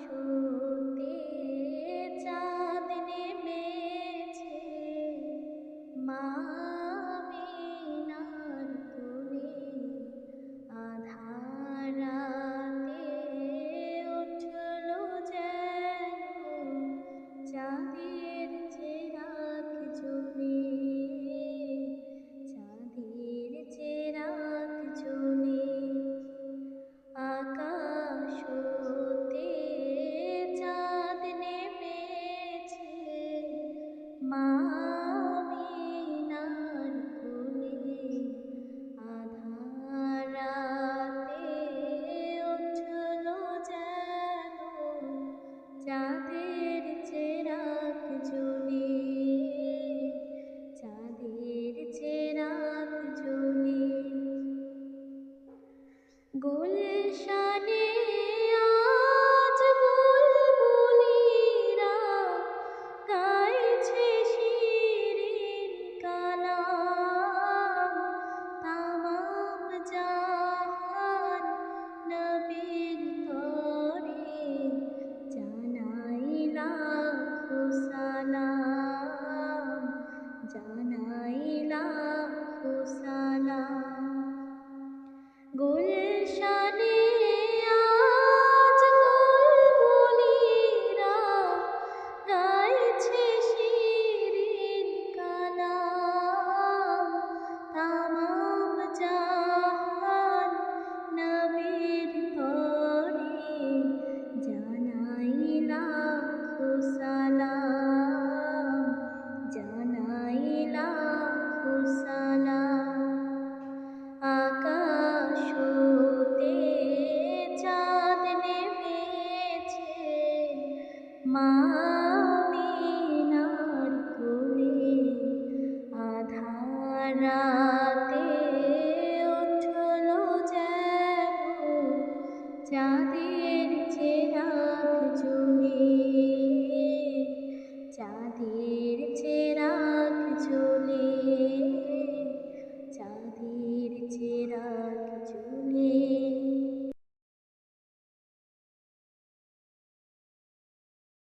হতে চাঁদ নেমেছে, মা মিনার কোলে আধার রাতে উঠল যেন চাঁদের চেরাগ জ্বলে, চাঁদের চেরাগ জ্বলে। আকাশ হতে চাঁদ নেমেছে, মা মিনার কোলে আধার রাতে উঠল যেন চাঁদের চেরাগ জ্বলে, চাঁদের চেরাগ জ্বলে। গুলশানে আজ বুলবুলিরা গাইছে শিরিন কালাম, তামাম জাহান নবীর তরে জানাই লাখো সালাম, জানাই লাখো সালাম। গুলশানে আজ বুলবুলিরা গাইছে শিরিন কালাম, তামাম জাহান নবীর তরে জানাই লাখো সালাম, জানাই লাখো সালাম। আকাশ হতে চাঁদ নেমেছে, মা মিনার কোলে আধার রাতে